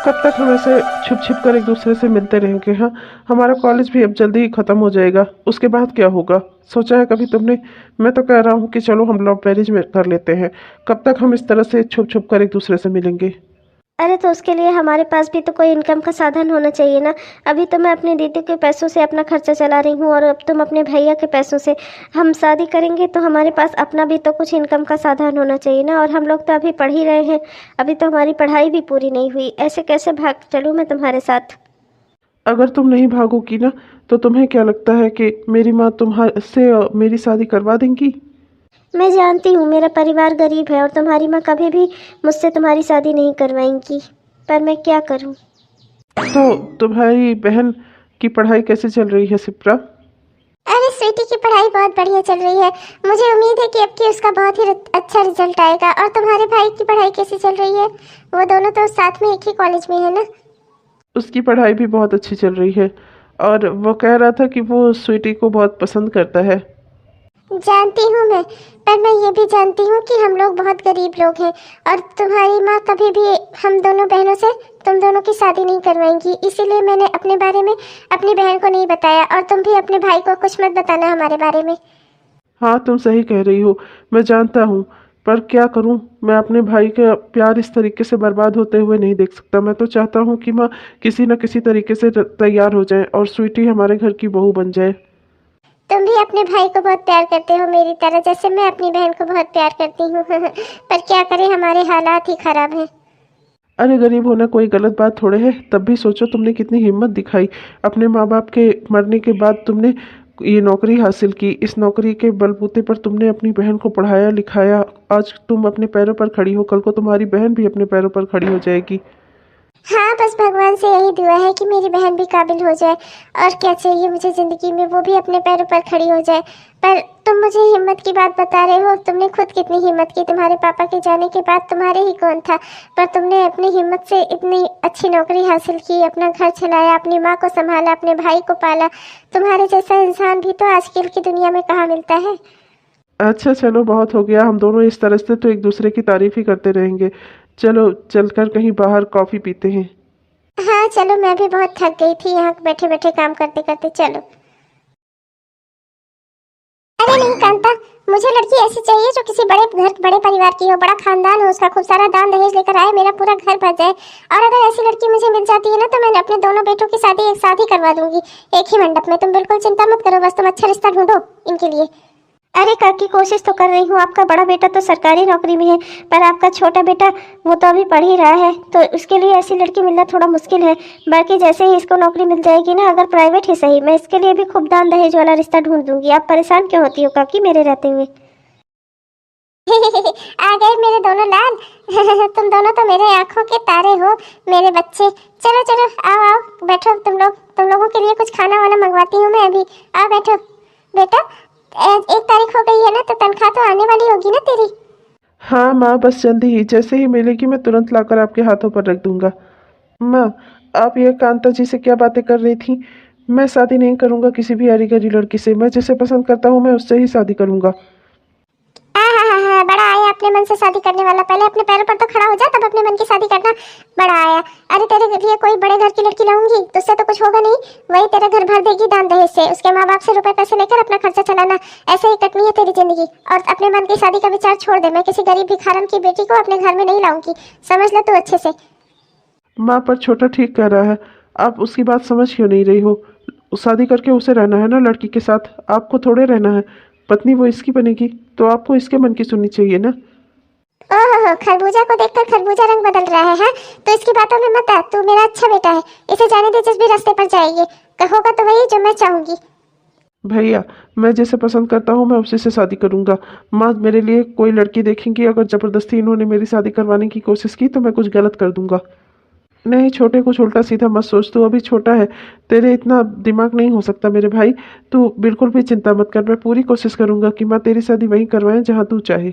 कब तक हम ऐसे छुप छिप कर एक दूसरे से मिलते रहेंगे? हाँ, हमारा कॉलेज भी अब जल्दी ही ख़त्म हो जाएगा। उसके बाद क्या होगा, सोचा है कभी तुमने? मैं तो कह रहा हूँ कि चलो हम लव मैरिज में कर लेते हैं। कब तक हम इस तरह से छुप छुप कर एक दूसरे से मिलेंगे? अरे तो उसके लिए हमारे पास भी तो कोई इनकम का साधन होना चाहिए ना। अभी तो मैं अपनी दीदी के पैसों से अपना खर्चा चला रही हूँ और अब तुम अपने भैया के पैसों से। हम शादी करेंगे तो हमारे पास अपना भी तो कुछ इनकम का साधन होना चाहिए ना। और हम लोग तो अभी पढ़ ही रहे हैं, अभी तो हमारी पढ़ाई भी पूरी नहीं हुई। ऐसे कैसे भाग चलूँ मैं तुम्हारे साथ? अगर तुम नहीं भागोगी ना, तो तुम्हें क्या लगता है कि मेरी माँ तुम्हारे से मेरी शादी करवा देंगी? मैं जानती हूँ मेरा परिवार गरीब है और तुम्हारी माँ कभी भी मुझसे तुम्हारी शादी नहीं करवाएंगी, पर मैं क्या करूँ? तो तुम्हारी बहन की पढ़ाई कैसे चल रही है, सिप्रा? अरे स्वीटी की पढ़ाई बहुत बढ़िया चल रही है। मुझे उम्मीद है कि अब की उसका बहुत ही अच्छा रिजल्ट आएगा। और तुम्हारे भाई की पढ़ाई कैसी चल रही है? वो दोनों तो साथ में एक ही कॉलेज में है ना। उसकी पढ़ाई भी बहुत अच्छी चल रही है, और वो कह रहा था कि वो स्वीटी को बहुत पसंद करता है। जानती हूँ मैं, पर मैं ये भी जानती हूँ कि हम लोग बहुत गरीब लोग हैं। और तुम्हारी माँ कभी भी हम दोनों बहनों से तुम दोनों की शादी नहीं करवाएंगी। इसीलिए मैंने अपने बारे में अपनी बहन को नहीं बताया। और तुम भी अपने भाई को कुछ मत बताना हमारे बारे में। हाँ, तुम सही कह रही हो, मैं जानता हूँ। पर क्या करूँ, मैं अपने भाई का प्यार इस तरीके से बर्बाद होते हुए नहीं देख सकता। मैं तो चाहता हूँ कि माँ किसी न किसी तरीके से तैयार हो जाए और स्वीटी हमारे घर की बहू बन जाए। तुम भी अपने भाई को बहुत प्यार करते हो मेरी तरह, जैसे मैं अपनी बहन को बहुत प्यार करती हूँ। पर क्या करें, हमारे हालात ही खराब हैं। अरे, गरीब होना कोई गलत बात थोड़े है। तब भी सोचो, तुमने कितनी हिम्मत दिखाई। अपने माँ बाप के मरने के बाद तुमने ये नौकरी हासिल की। इस नौकरी के बलबूते पर तुमने अपनी बहन को पढ़ाया लिखाया। आज तुम अपने पैरों पर खड़ी हो, कल को तुम्हारी बहन भी अपने पैरों पर खड़ी हो जाएगी। हाँ, बस भगवान से यही दुआ है कि मेरी बहन भी काबिल हो जाए। और क्या चाहिए मुझे ज़िंदगी में, वो भी अपने पैरों पर खड़ी हो जाए। पर तुम मुझे हिम्मत की बात बता रहे हो। तुमने खुद कितनी हिम्मत की। तुम्हारे पापा के जाने के बाद तुम्हारे ही कौन था। पर तुमने अपनी हिम्मत से इतनी अच्छी नौकरी हासिल की, अपना घर चलाया, अपनी माँ को संभाला, अपने भाई को पाला। तुम्हारे जैसा इंसान भी तो आजकल की दुनिया में कहाँ मिलता है। अच्छा चलो, बहुत हो गया। हम दोनों इस तरह से तो एक दूसरे की तारीफ ही करते रहेंगे। चलो, चलकर कहीं बाहर कॉफ़ी पीते हैं। हाँ चलो, मैं भी बहुत थक गई थी यहाँ बैठे बैठे काम करते करते। चलो। अरे नहीं कांता, मुझे लड़की ऐसी चाहिए जो किसी बड़े घर बड़े परिवार की हो, बड़ा खानदान हो उसका, खूब सारा दान दहेज लेकर आए, मेरा पूरा घर भर जाए। और अगर ऐसी लड़की मुझे मिल जाती है ना, तो मैं अपने दोनों बेटों की शादी एक साथ ही करवा दूंगी, एक ही मंडप में। तुम बिल्कुल चिंता मत करो, बस तुम अच्छा रिश्ता ढूंढो इनके लिए। अरे काकी, कोशिश तो कर रही हूँ। आपका बड़ा बेटा तो सरकारी नौकरी में है, पर आपका छोटा बेटा वो तो अभी पढ़ ही रहा है, तो उसके लिए ऐसी लड़की मिलना थोड़ा मुश्किल है। बाकी जैसे ही इसको नौकरी मिल जाएगी ना, अगर प्राइवेट ही सही, मैं इसके लिए भी खूब दान दहेज वाला रिश्ता ढूंढ दूंगी। आप परेशान क्यों होती हो काकी मेरे रहते हुए? आ गए मेरे दोनों लाल। तुम दोनों तो मेरे आंखों के तारे हो, मेरे बच्चे। चलो चलो, आओ आओ बैठो तुम लोग। तुम लोगों के लिए कुछ खाना वाना मंगवाती हूँ मैं अभी। आओ बैठो। बेटा, 1 तारीख हो गई है ना, तो तनख्वाह तो आने वाली होगी ना तेरी। हाँ माँ, बस जल्दी ही, जैसे ही मिलेगी मैं तुरंत लाकर आपके हाथों पर रख दूंगा। माँ, आप ये कांता जी से क्या बातें कर रही थी? मैं शादी नहीं करूंगा किसी भी हरी गरी लड़की से। मैं जिसे पसंद करता हूँ मैं उससे ही शादी करूंगा। हाँ, बड़ा आया अपने मन से शादी करने वाला। पहले अपने पैरों पर तो खड़ा हो जा, तब अपने मन की शादी करना। बड़ा आया। अरे तेरे लिए कोई बड़े घर की लड़की लाऊंगी, तुझसे तो कुछ होगा नहीं। वही तेरा घर भर देगी दान दहेज से, उसके माँ बाप से रुपए पैसे लेकर अपना खर्चा चलाना। ऐसे ही कटनी है तेरी जिंदगी। और अपने मन की शादी का विचार छोड़ दे। मैं किसी गरीब भिखारन की बेटी को अपने घर में नहीं लाऊंगी, समझ ले तू अच्छे से। माँ, पर छोटा ठीक कर रहा है। आप उसकी बात समझ क्यों नहीं रही हो? शादी करके उसे रहना है ना लड़की के साथ, आपको थोड़े रहना है। पत्नी वो इसकी बनेगी, तो आपको इसके मन की सुननी चाहिए ना। ओहो, खरबूजा को देखकर खरबूजा रंग बदल रहा है, तो इसकी बातों में मत आ। तू मेरा अच्छा बेटा है, इसे जाने दे जिस भी रास्ते पर जाएगी। होगा तो वही जो मैं चाहूंगी। भैया, मैं जैसे पसंद करता हूँ मैं उसी से शादी करूंगा। माँ, मेरे लिए कोई लड़की देखेंगी, अगर जबरदस्ती इन्होंने मेरी शादी करवाने की कोशिश की तो मैं कुछ गलत कर दूंगा। नहीं, छोटे कुछ उल्टा सीधा मत सोच, तू अभी छोटा है, तेरे इतना दिमाग नहीं हो सकता मेरे भाई। तू बिल्कुल भी चिंता मत कर, मैं पूरी कोशिश करूंगा कि माँ तेरी शादी वहीं करवाएं जहाँ तू चाहे।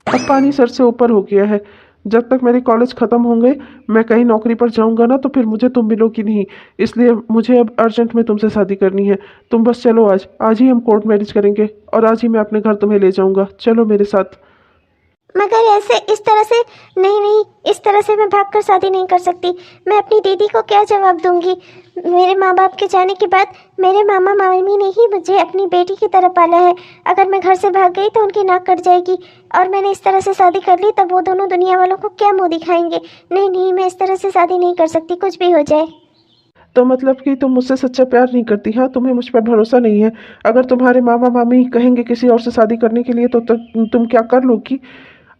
अब पानी सर से ऊपर हो गया है। जब तक मेरे कॉलेज ख़त्म होंगे, मैं कहीं नौकरी पर जाऊंगा ना, तो फिर मुझे तुम मिलोगी नहीं। इसलिए मुझे अब अर्जेंट में तुमसे शादी करनी है। तुम बस चलो, आज आज ही हम कोर्ट मैरिज करेंगे और आज ही मैं अपने घर तुम्हें ले जाऊंगा। चलो मेरे साथ। मगर ऐसे इस तरह से नहीं नहीं, इस तरह से मैं भागकर शादी नहीं कर सकती। मैं अपनी दीदी को क्या जवाब दूंगी? मेरे माँ बाप के जाने के बाद मेरे मामा मामी ने ही मुझे अपनी बेटी की तरह पाला है। अगर मैं घर से भाग गई तो उनकी नाक कट जाएगी, और मैंने इस तरह से शादी कर ली तब वो दोनों दुनिया वालों को क्या मुँह दिखाएंगे। नहीं नहीं, मैं इस तरह से शादी नहीं कर सकती, कुछ भी हो जाए। तो मतलब कि तुम मुझसे सच्चा प्यार नहीं करती? हाँ, तुम्हें मुझ पर भरोसा नहीं है। अगर तुम्हारे मामा मामी कहेंगे किसी और से शादी करने के लिए तो तुम क्या कर लोगी?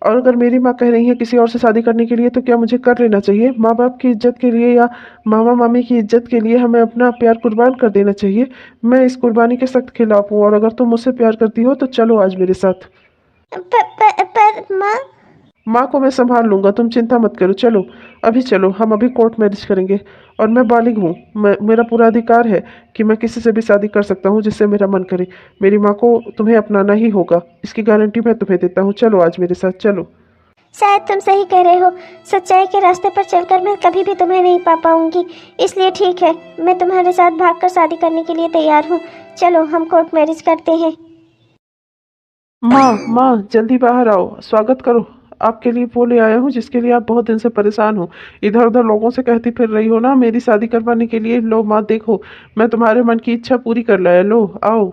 और अगर मेरी माँ कह रही है किसी और से शादी करने के लिए तो क्या मुझे कर लेना चाहिए? माँ बाप की इज्जत के लिए या मामा मामी की इज्जत के लिए हमें अपना प्यार कुर्बान कर देना चाहिए। मैं इस कुर्बानी के सख्त खिलाफ हूँ, और अगर तुम मुझसे प्यार करती हो तो चलो आज मेरे साथ। पर माँ। माँ को मैं संभाल लूंगा, तुम चिंता मत करो। चलो अभी चलो, हम अभी कोर्ट मैरिज करेंगे। और मैं बालिग हूँ, मेरा पूरा अधिकार है कि मैं किसी से भी शादी कर सकता हूँ जिससे मेरा मन करे। मेरी माँ को तुम्हें अपनाना ही होगा, इसकी गारंटी मैं तुम्हें देता हूँ। चलो आज मेरे साथ चलो। शायद तुम सही कह रहे हो, सच्चाई के रास्ते पर चलकर मैं कभी भी तुम्हें नहीं पा पाऊंगी। इसलिए ठीक है, मैं तुम्हारे साथ भागकर शादी करने के लिए तैयार हूँ। चलो हम कोर्ट मैरिज करते हैं। माँ माँ, जल्दी बाहर आओ, स्वागत करो। आपके लिए वो ले आया हूँ जिसके लिए आप बहुत दिन से परेशान हो। इधर उधर लोगों से कहती फिर रही हो ना मेरी शादी करवाने के लिए। लो माँ, देखो मैं तुम्हारे मन की इच्छा पूरी कर लाया। लो आओ।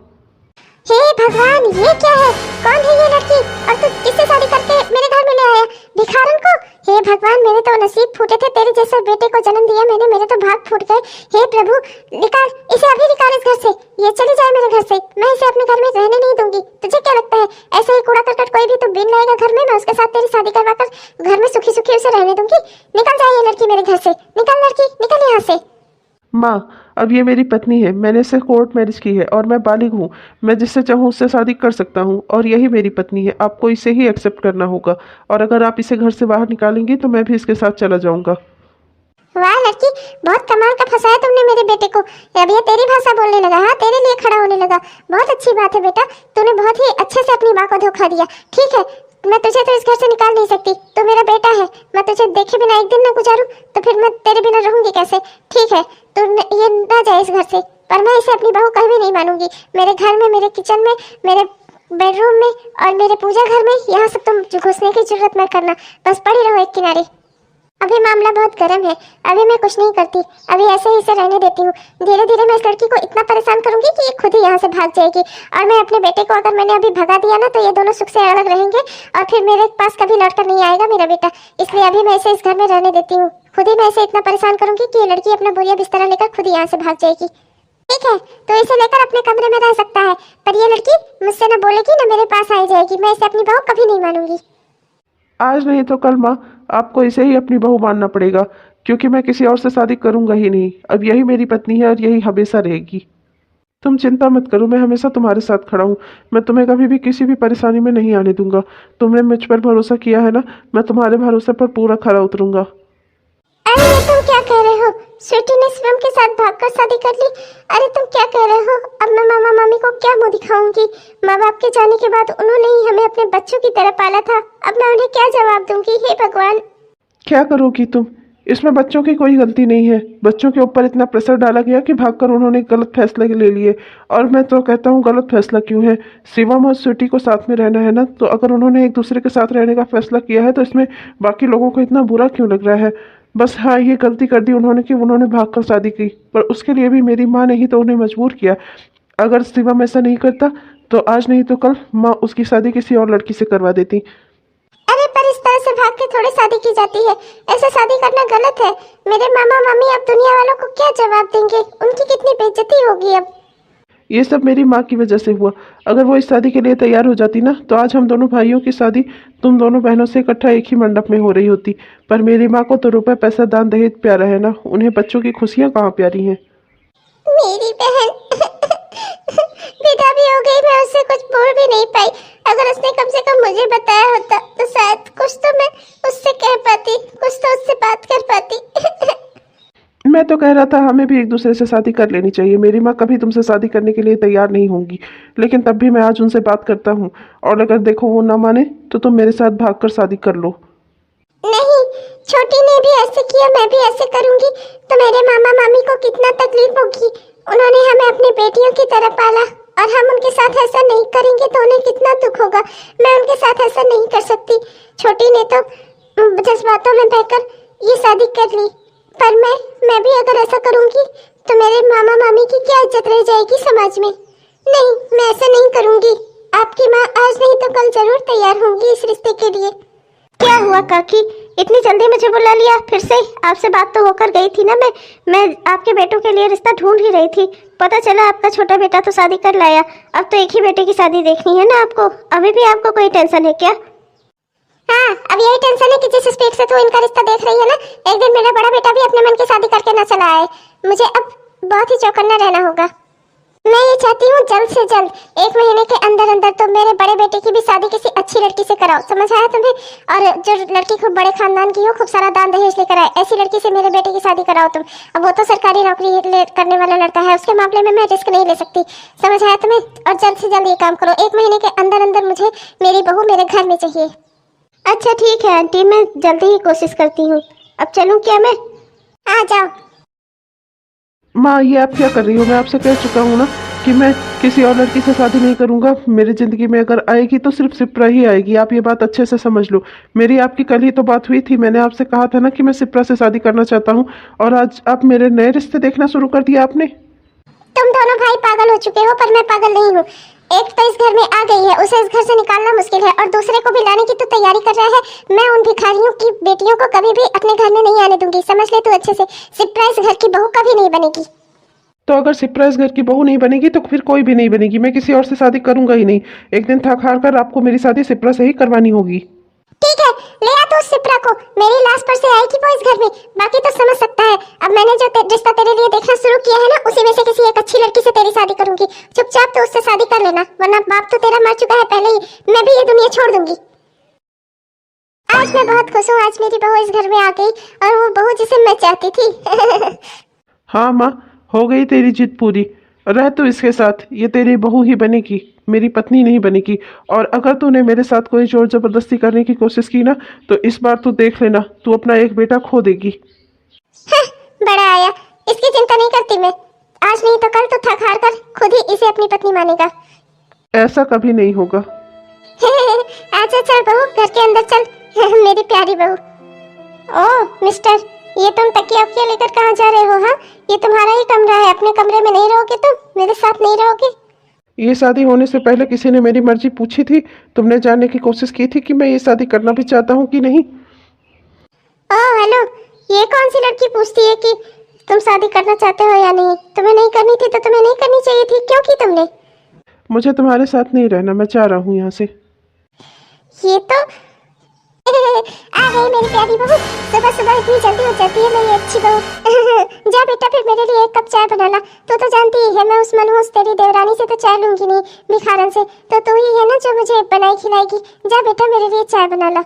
हे भगवान, ये क्या है? कौन है ये लड़की? और तू किससे शादी करके मेरे घर में ले आया? भिखारन को? हे भगवान, मेरे तो नसीब फूटे थे, तेरे जैसे बेटे को जन्म दिया मैंने, मेरे तो भाग फूट गए। हे प्रभु, निकाल इसे, अभी निकाल इस घर से। ये चली जाए मेरे घर से, मैं इसे अपने घर में रहने नहीं दूंगी। तुझे क्या लगता है ऐसे ही कूड़ा करकट कोई भी तो बिन लाएगा घर में? मैं उसके साथ तेरी शादी करवाकर घर में सुखी सुखी उसे रहने दूंगी? निकल जाए ये लड़की मेरे घर से, निकल लड़की, निकल यहाँ से। माँ, अब ये मेरी पत्नी है, मैंने इसे कोर्ट मैरिज की है और मैं बालिग हूँ। मैं जिससे चाहूँ उससे शादी कर सकता हूँ, और यही मेरी पत्नी है। आपको इसे ही एक्सेप्ट करना होगा, और अगर आप इसे घर से बाहर निकालेंगी तो मैं भी इसके साथ चला जाऊँगा। वाह लड़की, बहुत कमाल का फंसाया तुमने मेरे बेटे को। अब ये तेरी भाषा बोलने लगा, हाँ तेरे लिए खड़ा होने लगा। बहुत अच्छी बात है बेटा, तूने बहुत ही अच्छे से अपनी माँ को धोखा दिया। ठीक है, मैं तुझे तो इस घर से निकाल नहीं सकती, तू मेरा बेटा है। मैं तुझे देखे बिना एक दिन न गुजारूं तो फिर मैं तेरे बिना रहूंगी कैसे? ठीक है, तू ये ना जाए इस घर से, पर मैं इसे अपनी बहू कभी नहीं मानूंगी। मेरे घर में, मेरे किचन में, मेरे बेडरूम में और मेरे पूजा घर में, यहाँ से तुम घुसने की जरूरत मत करना। बस पड़ी रहो एक किनारे। अभी मामला बहुत गर्म है, अभी मैं कुछ नहीं करती, अभी ऐसे ही इसे रहने देती हूँ। धीरे धीरे मैं इस लड़की को इतना परेशान करूंगी कि ये खुद ही यहाँ से भाग जाएगी। और मैं अपने बेटे को अगर मैंने अभी भगा दिया ना तो ये दोनों सुख से अलग रहेंगे, और फिर मेरे पास कभी लौटकर नहीं आएगा मेरा बेटा। इसलिए अभी मैं इसे इस घर में रहने देती हूँ। खुद ही मैं इसे इतना परेशान करूंगी कि ये लड़की अपना बोरिया बिस्तरा लेकर खुद ही यहाँ से भाग जाएगी। ठीक है, तो इसे लेकर अपने कमरे में रह सकता है, पर ये लड़की मुझसे न बोलेगी न मेरे पास आई जाएगी। मैं इसे अपनी बहू कभी नहीं मानूंगी। आज नहीं तो कल माँ, आपको इसे ही अपनी बहू मानना पड़ेगा, क्योंकि मैं किसी और से शादी करूंगा ही नहीं। अब यही मेरी पत्नी है और यही हमेशा रहेगी। तुम चिंता मत करो, मैं हमेशा तुम्हारे साथ खड़ा हूँ। मैं तुम्हें कभी भी किसी भी परेशानी में नहीं आने दूंगा। तुमने मुझ पर भरोसा किया है ना, मैं तुम्हारे भरोसे पर पूरा खरा उतरूंगा। अरे ये तुम क्या कह रहे हो? स्वीटी ने शिवम के साथ भागकर शादी कर ली? अरे तुम क्या कह रहे हो? अब मैं मामा मामी को क्या मुंह दिखाऊंगी? माँ बाप के जाने के बाद उन्होंने ही हमें अपने बच्चों की तरह पाला था, अब मैं उन्हें क्या जवाब दूंगी? हे भगवान। क्या करोगी तुम? इसमें बच्चों की कोई गलती नहीं है। बच्चों के ऊपर इतना प्रेशर डाला गया कि भागकर उन्होंने गलत फैसले ले लिए। और मैं तो कहता हूँ गलत फैसला क्यों है? शिवम और स्वीटी को साथ में रहना है ना, तो अगर उन्होंने एक दूसरे के साथ रहने का फैसला किया है तो इसमें बाकी लोगों को इतना बुरा क्यों लग रहा है? बस हाँ, ये गलती कर दी उन्होंने कि उन्होंने भागकर शादी की, पर उसके लिए भी मेरी माँ ने ही तो उन्हें मजबूर किया। अगर शिवम ऐसा नहीं करता तो आज नहीं तो कल माँ उसकी शादी किसी और लड़की से करवा देती। अरे पर इस तरह से भाग के थोड़ी शादी की जाती है, ऐसे शादी करना गलत है। मेरे मामा मामी अब दुनिया वालों को क्या जवाब देंगे? उनकी कितनी बेइज्जती होगी अब। ये सब मेरी माँ की वजह से हुआ। अगर वो इस शादी के लिए तैयार हो जाती ना तो आज हम दोनों भाइयों की शादी तुम दोनों बहनों से इकट्ठा एक ही मंडप में हो रही होती। पर मेरी माँ को तो रुपए पैसा दान दहेज प्यारा है ना, उन्हें बच्चों की खुशियाँ कहाँ प्यारी हैं। मेरी बहन विदा भी हो गई, मैं उससे कुछ बोल भी नहीं पाई। अगर उसने कम से कम मुझे बताया होता तो शायद कुछ तो मैं उससे कह पाती, कुछ तो उससे बात कर पाती। मैं तो कह रहा था हमें भी एक दूसरे से शादी कर लेनी चाहिए। मेरी माँ कभी तुमसे शादी करने के लिए तैयार नहीं होंगी, लेकिन तब भी मैं आज उनसे बात करता हूँ, और अगर देखो वो ना माने तो तुम मेरे साथ भागकर शादी कर लो। नहीं, छोटी ने भी ऐसे किया, मैं भी ऐसे करूंगी तो मेरे मामा मामी को कितना तकलीफ होगी। उन्होंने हमें अपनी बेटियों की तरह पाला, और हम उनके साथ ऐसा नहीं करेंगे तो उन्हें कितना दुख होगा। मैं उनके साथ ऐसा नहीं कर सकती। छोटी ने तो जज्बातों में बहकर ये शादी कर ली, पर मैं भी अगर ऐसा करूंगी तो मेरे मामा मामी की क्या इज्जत रह जाएगी समाज में। नहीं, मैं ऐसा नहीं करूंगी। आपकी माँ आज नहीं तो कल जरूर तैयार होंगी इस रिश्ते के लिए। क्या हुआ काकी, इतनी जल्दी मुझे बुला लिया फिर से? आपसे बात तो होकर गई थी ना। मैं आपके बेटों के लिए रिश्ता ढूंढ ही रही थी। पता चला आपका छोटा बेटा तो शादी कर लाया। अब तो एक ही बेटे की शादी देखनी है ना आपको। अभी भी आपको कोई टेंशन है क्या? हाँ, अब यही टेंशन है कि जिस स्पीड से तू इनका रिश्ता देख रही है ना, एक दिन मेरा बड़ा बेटा भी अपने मन की शादी करके ना चला आए। मुझे अब बहुत ही चौकन्ना रहना होगा। मैं ये चाहती हूँ जल्द से जल्द 1 महीने के अंदर अंदर तो मेरे बड़े बेटे की भी शादी किसी अच्छी लड़की से कराओ, समझ आया तुम्हें? और जो लड़की खूब बड़े खानदान की हो, खूब सारा दान दहेज लेकर आए, ऐसी लड़की से मेरे बेटे की शादी कराओ तुम। अब वो तो सरकारी नौकरी करने वाला लड़का है, उसके मामले में मैं रिस्क नहीं ले सकती, समझ आया तुम्हें? और जल्द से जल्द ये काम करो। 1 महीने के अंदर अंदर मुझे मेरी बहू मेरे घर में चाहिए। अच्छा ठीक है आंटी, मैं जल्दी ही कोशिश करती हूँ। अब चलूँ क्या मैं? आ जाओ। माँ, ये आप क्या कर रही हो? मैं आपसे कह चुका हूँ ना कि मैं किसी और लड़की से शादी नहीं करूँगा। मेरी ज़िंदगी में अगर आएगी तो सिर्फ सिप्रा ही आएगी। आप ये बात अच्छे से समझ लो। मेरी आपकी कल ही तो बात हुई थी। मैंने आपसे कहा था ना कि मैं सिप्रा से शादी करना चाहता हूँ, और आज आप मेरे नए रिश्ते देखना शुरू कर दिया आपने। तुम दोनों भाई पागल हो चुके हो, पर मैं पागल नहीं हूँ। एक तो इस घर में आ गई है, उसे इस घर से निकालना मुश्किल है, और दूसरे को भी लाने की तो तैयारी कर रहा है। मैं उन भिखारियों की बेटियों को कभी भी अपने घर में नहीं आने दूंगी, समझ ले तू अच्छे से। सिप्रा इस घर की बहू कभी नहीं बनेगी। तो अगर सिप्रा इस घर की बहू नहीं बनेगी तो फिर कोई भी नहीं बनेगी। मैं किसी और से शादी करूंगा ही नहीं। एक दिन थक हार कर आपको मेरी शादी सिप्रा से ही करवानी होगी। ठीक है, ले आ तो उस सिप्रा को। मेरी लाश पर से आएगी वो इस घर में, बाकी तो समझ सकता है। अब मैंने जो रिश्ता तेरे लिए देखना शुरू किया है ना, उसी में से किसी एक अच्छी लड़की से तेरी शादी करूंगी। चुपचाप तो उससे शादी कर लेना, वरना बाप तो तेरा मर चुका है पहले ही। मैं भी ये दुनिया छोड़ दूंगी। आज मैं बहुत खुश हूँ, आज मेरी बहू इस घर में आ गई, और वो बहू जिसे मैं चाहती थी। हाँ माँ, हो गई तेरी जिद पूरी। रह तो इसके साथ, ये तेरी बहू ही बनेगी, मेरी पत्नी नहीं बनेगी। और अगर तूने मेरे साथ कोई जोर जबरदस्ती करने की कोशिश की ना, तो इस बार तू देख लेना, तू अपना एक बेटा खो देगी। बड़ा आया, इसकी चिंता नहीं करती मैं। आज नहीं तो कल तो थक हार कर खुद ही इसे अपनी पत्नी मानेगा। ऐसा कभी नहीं होगा। अच्छा चल बहू, घर के अंदर चल। मेरी प्यारी बहू। ओह मिस्टर, ये तुम तकिया वकिया लेकर कहाँ जा रहे हो? हाँ, ये तुम्हारा ही कमरा है, अपने कमरे में नहीं रहोगे तुम? मेरे साथ नहीं रहोगे? ये शादी होने से पहले किसी ने मेरी मर्जी पूछी थी? तुमने जानने की कोशिश की थी कि मैं ये शादी करना भी चाहता हूँ कि नहीं? ओह हेलो, ये कौन सी लड़की पूछती है कि तुम शादी करना चाहते हो या नहीं? तुम्हें नहीं करनी थी तो तुम्हें नहीं करनी चाहिए थी, क्यों की तुमने? मुझे तुम्हारे साथ नहीं रहना, मैं चाह रहा हूँ यहाँ से। ये तो आ गई मेरी प्यारी बहू। सुबह सुबह इतनी जल्दी हो जाती है मेरी अच्छी बहू। जा बेटा, फिर मेरे लिए 1 कप चाय बना ला। तू तो जानती ही है मैं उस मनहूस तेरी देवरानी से तो चाय लूंगी नहीं, भिखारन से। तो तू ही है ना जो मुझे बनाई खिलाएगी। जा बेटा, मेरे लिए चाय बना ला।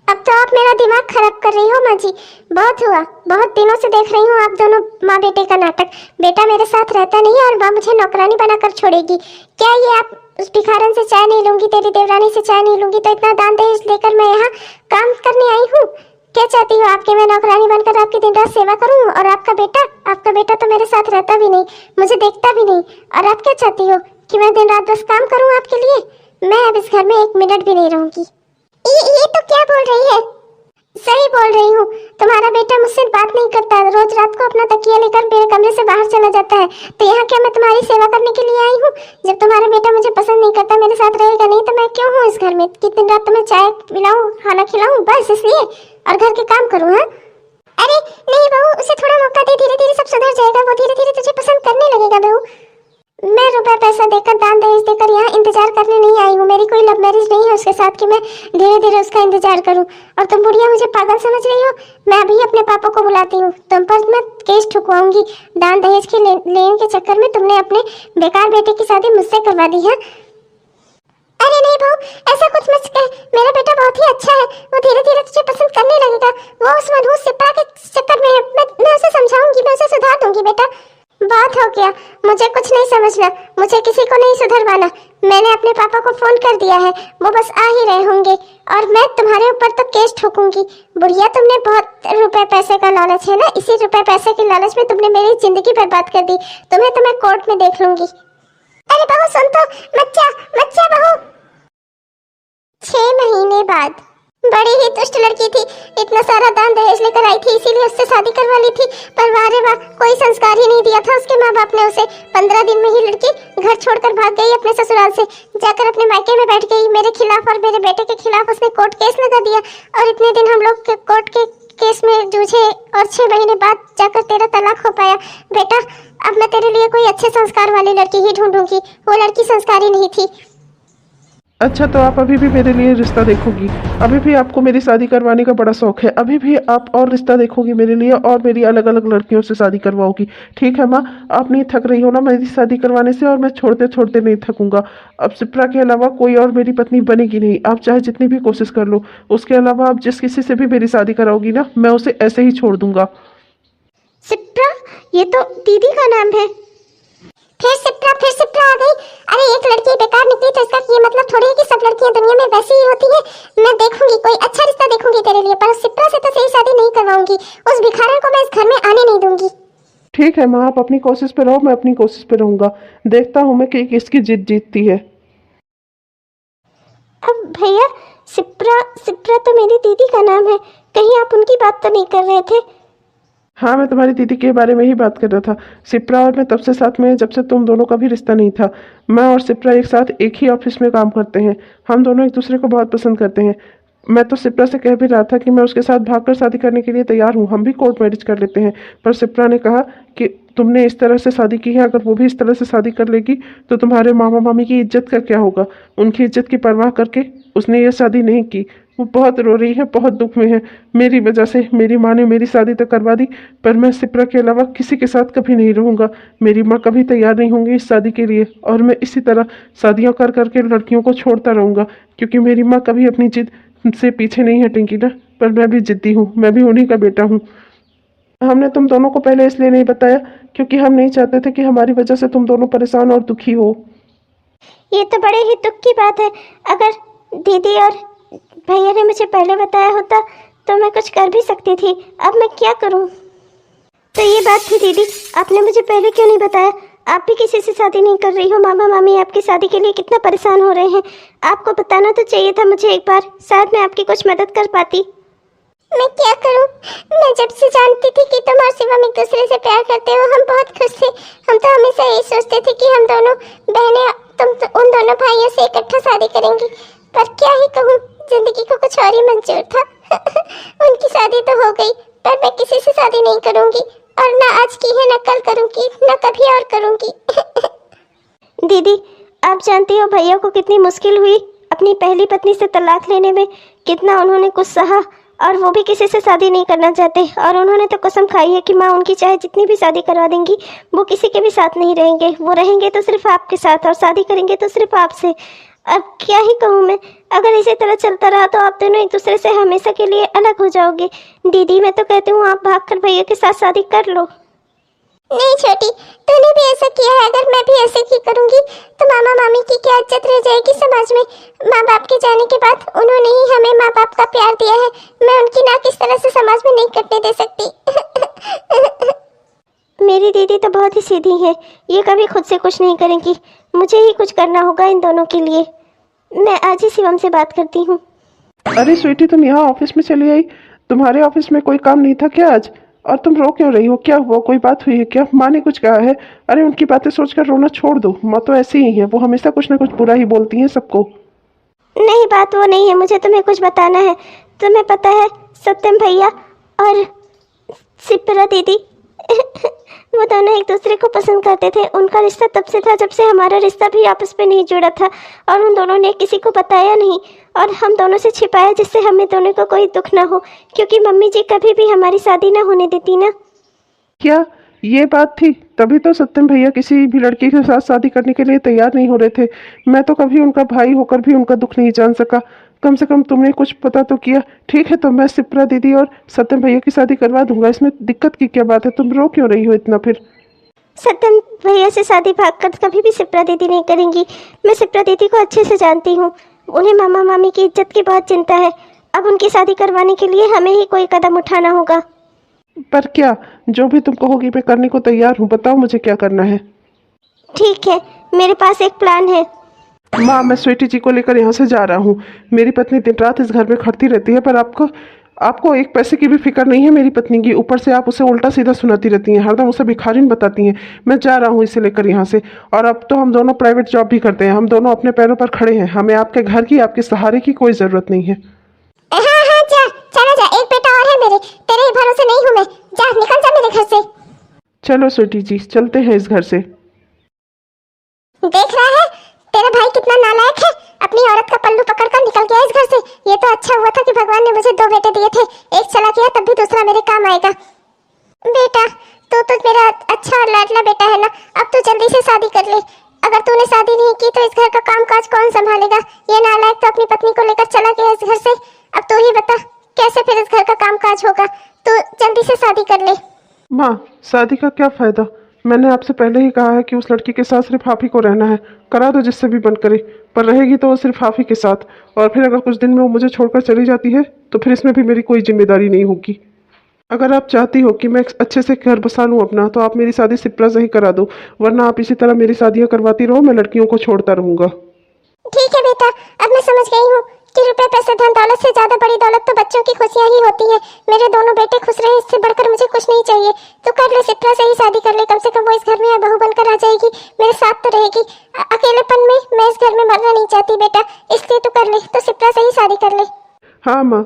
अब तो आप मेरा दिमाग खराब कर रही हो माँ जी। बहुत हुआ, बहुत दिनों से देख रही हूँ आप दोनों माँ बेटे का नाटक। बेटा मेरे साथ रहता नहीं और माँ मुझे नौकरानी बनाकर छोड़ेगी। क्या ये आप उस भिखारन से चाय नहीं लूंगी, तेरी देवरानी से चाय नहीं लूंगी, तो इतना दान दहेज लेकर मैं यहाँ काम करने आई हूँ? क्या चाहती हो आपकी मैं नौकरानी बनकर आपकी दिन रात सेवा करूँ? और आपका बेटा तो मेरे साथ रहता भी नहीं, मुझे देखता भी नहीं। और आप क्या चाहती हो कि मैं दिन रात बस काम करूँ आपके लिए? मैं अब इस घर में 1 मिनट भी नहीं रहूंगी। ये तो क्या बोल रही है? सही बोल रही हूँ। तुम्हारा बेटा मुझसे बात नहीं करता, रोज रात को अपना तकिया लेकर मेरे कमरे से बाहर चला जाता है। तो यहाँ क्या मैं तुम्हारी सेवा करने के लिए आई हूँ? जब तुम्हारा बेटा मुझे पसंद नहीं करता, मेरे साथ रहेगा नहीं, तो मैं क्यों हूँ इस घर में? कि दिन रात तुम्हें चाय पिलाऊं, खाना खिलाऊं, बस इसलिए? और घर के काम करूँ? हाँ, अरे नहीं बहू, उसे थोड़ा मौका दे, धीरे धीरे सब सुधर जाएगा। वो धीरे धीरे तुझे पसंद करने लगेगा बहू। मैं रुपए पैसा देकर, दान दहेज देकर यहाँ इंतजार करने नहीं आई हूँ। मेरी कोई लव मैरिज नहीं है उसके साथ कि मैं धीरे धीरे उसका इंतजार करूँ। और तुम बुढ़िया मुझे पागल समझ रही हो? मैं अभी अपने पापा को बुलाती हूँ, तुम पर मैं केस ठुकवाऊंगी। दान दहेज के लेने के चक्कर में तुमने अपने बेकार बेटे की शादी मुझसे करवा दी है। अरे नहीं बहू, ऐसा कुछ मत कह। मेरा बेटा बहुत ही अच्छा है, वो धीरे धीरे तुझे पसंद करने लगेगा। वो उस मनहूस सिप्रा के चक्कर में है। मैं उसे समझाऊंगी, मैं उसे सुधार दूंगी। बेटा बात हो गया, मुझे कुछ नहीं समझना, मुझे किसी को नहीं सुधरवाना। मैंने अपने पापा को फोन कर दिया है, वो बस आ ही रहे होंगे, और मैं तुम्हारे ऊपर तो केस ठोकूंगी। बुढ़िया, तुमने बहुत रुपए पैसे का लालच है ना, इसी रुपए पैसे के लालच में तुमने मेरी जिंदगी बर्बाद कर दी। तुम्हें तो मैं कोर्ट में देख लूंगी। अरे बहू सुन तो, बच्चा बच्चा बहू। 6 महीने बाद। बड़ी ही दुष्ट लड़की थी, इतना सारा दान दहेज लेकर आई थी, इसीलिए उससे शादी करवा ली थी। पर वाह रे वाह, कोई संस्कार ही नहीं दिया था उसके माँ बाप ने उसे। 15 दिन में ही लड़की घर छोड़कर भाग गई अपने ससुराल से, जाकर अपने मायके में बैठ गई। मेरे खिलाफ और मेरे बेटे के खिलाफ उसने कोर्ट केस लगा दिया, और इतने दिन हम लोग कोर्ट के केस में जूझे, और 6 महीने बाद जाकर तेरा तलाक हो पाया। बेटा, अब मैं तेरे लिए कोई अच्छे संस्कार वाली लड़की ही ढूंढूंगी, वो लड़की संस्कारी नहीं थी। अच्छा, तो आप अभी भी मेरे लिए रिश्ता देखोगी? अभी भी आपको मेरी शादी करवाने का बड़ा शौक है? अभी भी आप और रिश्ता देखोगी मेरे लिए और मेरी अलग अलग लड़कियों से शादी करवाओगी? ठीक है माँ, आप नहीं थक रही हो ना मेरी शादी करवाने से, और मैं छोड़ते छोड़ते नहीं थकूंगा। अब शिप्रा के अलावा कोई और मेरी पत्नी बनेगी नहीं, आप चाहे जितनी भी कोशिश कर लो। उसके अलावा आप जिस किसी से भी मेरी शादी कराओगी ना, मैं उसे ऐसे ही छोड़ दूंगा। शिप्रा, ये तो दीदी का नाम है। फिर शिप्रा आ गई। अरे एक लड़की बेकार निकली तो इसका ये मतलब थोड़ी है कि सब लड़कियां दुनिया में वैसी ही होती है। मैं देखूंगी, कोई अच्छा रिश्ता देखूंगी तेरे लिए, पर शिप्रा से तो सही शादी नहीं करवाऊंगी। उस भिखारन को मैं इस घर में आने नहीं दूंगी। ठीक है माँ, आप अपनी कोशिश पे रहो, मैं अपनी कोशिश पे रहूंगा। देखता हूँ मैं कि किसकी जिद जीतती है। अब भैया, शिप्रा शिप्रा तो मेरी दीदी का नाम है, कहीं आप उनकी बात तो नहीं कर रहे थे? हाँ, मैं तुम्हारी दीदी के बारे में ही बात कर रहा था। शिप्रा और मैं तब से साथ में हैं जब से तुम दोनों का भी रिश्ता नहीं था। मैं और शिप्रा एक साथ एक ही ऑफिस में काम करते हैं। हम दोनों एक दूसरे को बहुत पसंद करते हैं। मैं तो शिप्रा से कह भी रहा था कि मैं उसके साथ भागकर शादी करने के लिए तैयार हूँ, हम भी कोर्ट मैरिज कर लेते हैं। पर शिप्रा ने कहा कि तुमने इस तरह से शादी की है, अगर वो भी इस तरह से शादी कर लेगी तो तुम्हारे मामा मामी की इज्जत का क्या होगा। उनकी इज्जत की परवाह करके उसने ये शादी नहीं की। वो बहुत रो रही है, बहुत दुख में है। मेरी वजह से मेरी माँ ने मेरी शादी तो करवा दी, पर मैं शिप्रा के अलावा किसी के साथ कभी नहीं रहूँगा। मेरी माँ कभी तैयार नहीं होंगी इस शादी के लिए, और मैं इसी तरह शादियाँ कर करके लड़कियों को छोड़ता रहूँगा, क्योंकि मेरी माँ कभी अपनी जिद से पीछे नहीं हटेंगी ना। पर मैं भी जिद्दी हूँ, मैं भी उन्हीं का बेटा हूँ। हमने तुम दोनों को पहले इसलिए नहीं बताया क्योंकि हम नहीं चाहते थे कि हमारी वजह से तुम दोनों परेशान और दुखी हो। ये तो बड़े ही दुख की बात है। अगर दीदी और भैया ने मुझे पहले बताया होता तो मैं कुछ कर भी सकती थी। अब मैं क्या करूं? तो ये बात थी दीदी, आपने मुझे पहले क्यों नहीं बताया? आप भी किसी से शादी नहीं कर रही हो, मामा मामी आपकी शादी के लिए कितना परेशान हो रहे हैं। आपको बताना तो चाहिए था मुझे एक बार, शायद मैं आपकी कुछ मदद कर पाती। मैं क्या करूं? मैं जब से जानती थी कि तुम और शिवम एक दूसरे से प्यार करते हो, हम बहुत खुश थे। हम तो हमेशा यही सोचते थे कि हम दोनों बहनें तुम तो उन दोनों भाइयों से इकट्ठा शादी करेंगी। पर क्या ही कहूँ, जिंदगी को कुछ और ही मंजूर था। उनकी शादी तो हो गई, पर मैं किसी से शादी नहीं करूंगी, और ना आज की है, ना कल करूंगी, ना कभी और करूंगी। दीदी, आप जानती हो भैया को कितनी मुश्किल हुई अपनी पहली पत्नी से तलाक लेने में, कितना उन्होंने कुछ सहा, और वो भी किसी से शादी नहीं करना चाहते। और उन्होंने तो कसम खाई है कि माँ उनकी चाहे जितनी भी शादी करवा देंगी, वो किसी के भी साथ नहीं रहेंगे। वो रहेंगे तो सिर्फ आपके साथ, और शादी करेंगे तो सिर्फ आपसे। अब क्या ही कहूँ मैं, अगर इसी तरह चलता रहा तो आप दोनों एक दूसरे से हमेशा के लिए अलग हो जाओगे। दीदी, मैं तो कहती हूँ आप भागकर भैया के साथ शादी कर लो। नहीं छोटी, तूने भी ऐसा किया है, अगर मैं भी ऐसे ही करूंगी तो मामा मामी की क्या इज्जत रह जाएगी समाज में। माँ बाप के जाने के बाद उन्होंने ही हमें माँ बाप का प्यार दिया है, मैं उनकी नाक इस तरह से समाज में नहीं कटने दे सकती। मेरी दीदी तो बहुत ही सीधी है, ये कभी खुद से कुछ नहीं करेंगी। मुझे ही कुछ करना होगा इन दोनों के लिए। मैं आज ही शिवम से बात करती हूँ। अरे स्वीटी, तुम यहाँ ऑफिस में चली आई? तुम्हारे ऑफिस में कोई काम नहीं था क्या आज? और तुम रो क्यों रही हो? क्या हुआ? कोई बात हुई है क्या? माँ ने कुछ कहा है? अरे उनकी बातें सोचकर रोना छोड़ दो, माँ तो ऐसी ही है, वो हमेशा कुछ ना कुछ बुरा ही बोलती हैं सबको। नहीं, बात वो नहीं है, मुझे तुम्हें कुछ बताना है। तुम्हें पता है, सत्यम भैया और शिप्रा दीदी वो दोनों एक दूसरे को पसंद करते थे। उनका रिश्ता तब से था जब से हमारा रिश्ता भी आपस में नहीं जुड़ा था, और उन दोनों ने किसी को बताया नहीं, और हम दोनों से छिपाया जिससे हमें दोनों को कोई दुख ना हो, क्योंकि मम्मी जी कभी भी हमारी शादी ना होने देती ना। क्या ये बात थी? तभी तो सत्यम भैया किसी भी लड़की के साथ शादी करने के लिए तैयार नहीं हो रहे थे। मैं तो कभी उनका भाई होकर भी उनका दुख नहीं जान सका। कम से कम तुमने कुछ पता तो किया। ठीक है, तो मैं शिप्रा दीदी और सत्यम भैया की शादी करवा दूंगा, इसमें दिक्कत की क्या बात है? तुम रो क्यों रही हो इतना? फिर सत्यम भैया से शादी भागकर कभी भी शिप्रा दीदी नहीं करेंगी। मैं शिप्रा दीदी को अच्छे से जानती हूँ, उन्हें मामा मामी की इज्जत की बहुत चिंता है। अब उनकी शादी करवाने के लिए हमें ही कोई कदम उठाना होगा। पर क्या? जो भी तुम कहोगी मैं करने को तैयार हूँ, बताओ मुझे क्या करना है। ठीक है, मेरे पास एक प्लान है। माँ, मैं स्वीटी जी को लेकर यहाँ से जा रहा हूँ। मेरी पत्नी दिन रात इस घर में खड़ती रहती है, पर आपको आपको एक पैसे की भी फिक्र नहीं है मेरी पत्नी की। ऊपर से आप उसे उल्टा सीधा सुनाती रहती हैं, हरदम उसे भिखारिन बताती हैं। मैं जा रहा हूँ इसे लेकर यहाँ से। और अब तो हम दोनों प्राइवेट जॉब भी करते हैं, हम दोनों अपने पैरों पर खड़े हैं। हमें आपके घर की, आपके सहारे की कोई ज़रूरत नहीं है। हाँ हाँ, जा चला जा, एक बेटा और है मेरे, तेरे ही भरोसे नहीं हूँ मैं। जा निकल जा मेरे घर से। चलो स्वीटी जी, चलते हैं इस घर से। देख रहा है तेरा भाई कितना नालायक है, अपनी औरत का पल्लू पकड़कर निकल गया इस घर से। ये तो अच्छा हुआ था कि भगवान ने मुझे 2 बेटे दिए थे, एक चला गया तब भी दूसरा मेरे काम आएगा। बेटा तो मेरा अच्छा और लाडला बेटा है ना, अब तू जल्दी से शादी कर ले। अगर तूने शादी नहीं की तो इस घर का कामकाज कौन संभालेगा? ये नालायक तो अपनी पत्नी को लेकर चला गया इस घर से। अब तू ही बता कैसे फिर इस घर का कामकाज होगा? तू जल्दी से शादी कर ले। माँ, शादी का क्या फ़ायदा? मैंने आपसे पहले ही कहा है कि उस लड़की के साथ सिर्फ आप ही को रहना है। करा दो जिससे भी बंद करे, पर रहेगी तो वो सिर्फ आप ही के साथ। और फिर अगर कुछ दिन में वो मुझे छोड़कर चली जाती है तो फिर इसमें भी मेरी कोई जिम्मेदारी नहीं होगी। अगर आप चाहती हो कि मैं अच्छे से घर बसा लूँ अपना, तो आप मेरी शादी सिप्रा से ही करा दो, वरना आप इसी तरह मेरी शादियाँ करवाती रहो, मैं लड़कियों को छोड़ता रहूँगा। ठीक है बेटा, अब मैं समझ गई हूँ कि रुपए पैसे धन दौलत से ज्यादा बड़ी दौलत तो बच्चों की खुशियाँ ही होती है। मेरे दोनों बेटे खुश रहे, इससे बढ़कर मुझे कुछ नहीं चाहिए। तो कर ले, सिप्रा से ही शादी कर ले, कम से कम वो इस घर में बहू बनकर आ जाएगी, मेरे साथ तो रहेगी। अकेलेपन में मैं इस घर में मरना नहीं चाहती बेटा, इसलिए तू कर ले, तो सिप्रा से ही शादी कर ले। हाँ माँ,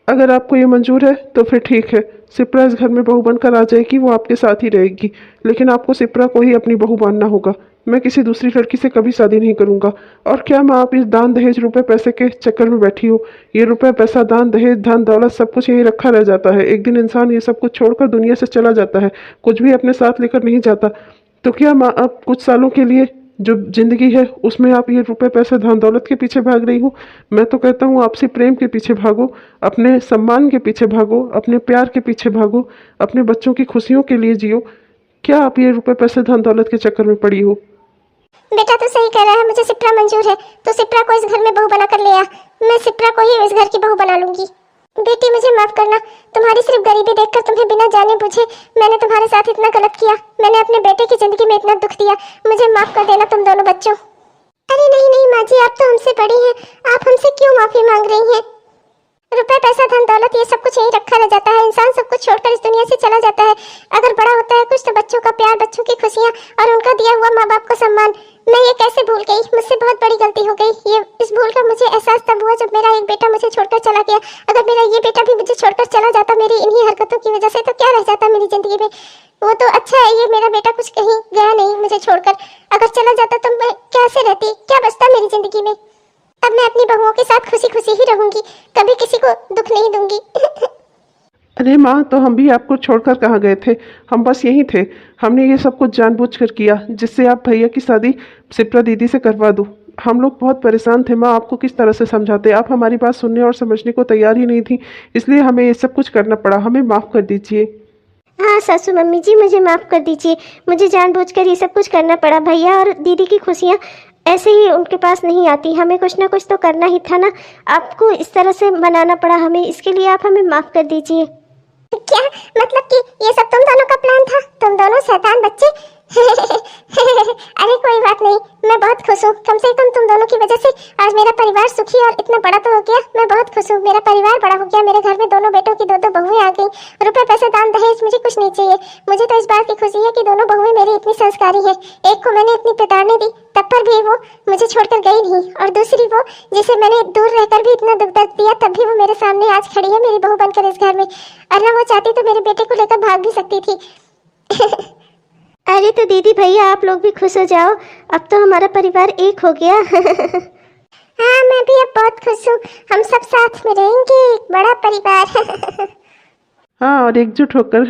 अगर आपको ये मंजूर है तो फिर ठीक है। सिप्रा इस घर में बहू बनकर आ जाएगी, वो आपके साथ ही रहेगी, लेकिन आपको सिप्रा को ही अपनी बहू मानना होगा। मैं किसी दूसरी लड़की से कभी शादी नहीं करूंगा। और क्या माँ, आप इस दान दहेज रुपए पैसे के चक्कर में बैठी हो? ये रुपए पैसा, दान दहेज, धन दौलत सब कुछ यहीं रखा रह जाता है। एक दिन इंसान ये सब कुछ छोड़कर दुनिया से चला जाता है, कुछ भी अपने साथ लेकर नहीं जाता। तो क्या माँ, आप कुछ सालों के लिए जो जिंदगी है उसमें आप ये रुपए पैसे धन दौलत के पीछे भाग रही हो? मैं तो कहता हूँ आपसे प्रेम के पीछे भागो, अपने सम्मान के पीछे भागो, अपने प्यार के पीछे भागो, अपने बच्चों की खुशियों के लिए जियो। क्या आप ये रुपए पैसे धन दौलत के चक्कर में पड़ी हो? बेटा तू सही कह रहा है, मुझे सिप्रा मंजूर है। तो सिप्रा को इस घर में बहू बना कर ले आ, मैं सिप्रा को ही इस घर की बहू बना लूंगी। बेटी मुझे माफ करना, तुम्हारी सिर्फ गरीबी देखकर तुम्हें बिना जाने बुझे मैंने तुम्हारे साथ इतना गलत किया। मैंने अपने बेटे की जिंदगी में इतना दुख दिया, मुझे माफ कर देना तुम दोनों बच्चों। अरे नहीं नहीं माँ जी, आप तो हमसे बड़ी हैं, आप हमसे क्यों माफी मांग रही हैं? रुपए पैसा धन दौलत ये सब कुछ यहीं रखा रह जाता है, इंसान सब कुछ छोड़कर इस दुनिया से चला जाता है। अगर बड़ा होता है कुछ तो बच्चों का प्यार, बच्चों की खुशियाँ और उनका दिया हुआ माँ बाप का सम्मान। मैं ये कैसे भूल गई? मुझसे बहुत बड़ी गलती हो गई। ये इस भूल का मुझे एहसास तब हुआ जब मेरा एक बेटा मुझे छोड़कर चला गया। अगर मेरा ये बेटा भी मुझे छोड़कर चला जाता मेरी इन्हीं हरकतों की वजह से, तो क्या रह जाता मेरी जिंदगी में? वो तो अच्छा है ये मेरा बेटा कुछ कहीं गया नहीं मुझे छोड़कर। अगर चला जाता तो मैं कैसे रहती, क्या बचता मेरी जिंदगी में? अब मैं अपनी बहुओं के साथ खुशी खुशी ही रहूंगी, कभी किसी को दुख नहीं दूंगी। अरे माँ, तो हम भी आपको छोड़कर कहाँ गए थे? हम बस यहीं थे। हमने ये सब कुछ जानबूझकर किया जिससे आप भैया की शादी सिप्रा दीदी से करवा दो। हम लोग बहुत परेशान थे माँ, आपको किस तरह से समझाते? आप हमारी बात सुनने और समझने को तैयार ही नहीं थी, इसलिए हमें ये सब कुछ करना पड़ा। हमें माफ़ कर दीजिए। हाँ सासू मम्मी जी, मुझे माफ़ कर दीजिए, मुझे जानबूझकर ये सब कुछ करना पड़ा। भैया और दीदी की खुशियाँ ऐसे ही उनके पास नहीं आती, हमें कुछ ना कुछ तो करना ही था ना। आपको इस तरह से मनाना पड़ा हमें, इसके लिए आप हमें माफ़ कर दीजिए। क्या मतलब कि ये सब तुम दोनों का प्लान था? तुम दोनों शैतान बच्चे। अरे कोई बात नहीं, मैं बहुत खुश हूँ। कम से कम तुम दोनों की वजह से आज मेरा परिवार सुखी और इतना बड़ा तो हो गया। मैं बहुत खुश हूँ, मेरा परिवार बड़ा हो गया, मेरे घर में दोनों बेटों की 2-2 बहुएं आ गई। रुपए पैसे दान दहेज मुझे कुछ नहीं चाहिए। मुझे तो इस बात की खुशी है कि दोनों बहुएं मेरी इतनी संस्कारी है। एक को मैंने इतनी पिटारने दी तब पर भी वो मुझे छोड़कर गई नहीं, और दूसरी वो जिसे मैंने दूर रहकर भी इतना दुख दर्द दिया तब भी वो मेरे सामने आज खड़ी है मेरी बहू बनकर इस घर में। अगर वो चाहती तो मेरे बेटे को लेकर भाग भी सकती थी। अरे तो दीदी भैया आप लोग भी खुश हो जाओ, अब तो हमारा परिवार एक हो गया। हाँ मैं भी अब बहुत खुश हूँ, हम सब साथ में रहेंगे, एक बड़ा परिवार। हाँ, और एकजुट होकर।